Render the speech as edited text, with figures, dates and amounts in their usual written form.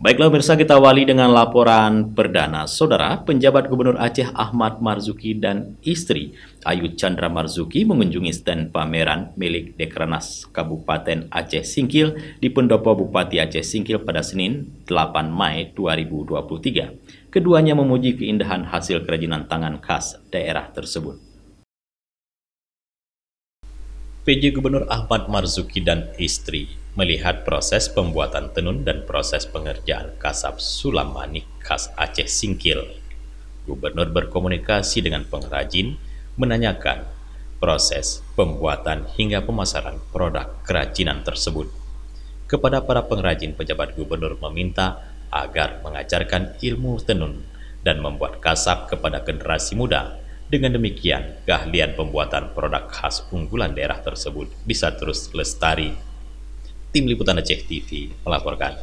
Baiklah pemirsa, kita awali dengan laporan perdana. Saudara, penjabat Gubernur Aceh Ahmad Marzuki dan istri Ayu Chandra Marzuki mengunjungi stand pameran milik Dekrenas Kabupaten Aceh Singkil di Pendopo Bupati Aceh Singkil pada Senin 8 Mei 2023. Keduanya memuji keindahan hasil kerajinan tangan khas daerah tersebut. PJ Gubernur Ahmad Marzuki dan istri melihat proses pembuatan tenun dan proses pengerjaan kasab sulam manik khas Aceh Singkil. Gubernur berkomunikasi dengan pengrajin, menanyakan proses pembuatan hingga pemasaran produk kerajinan tersebut. Kepada para pengrajin, pejabat gubernur meminta agar mengajarkan ilmu tenun dan membuat kasab kepada generasi muda. Dengan demikian, keahlian pembuatan produk khas unggulan daerah tersebut bisa terus lestari. Tim Liputan Aceh TV melaporkan.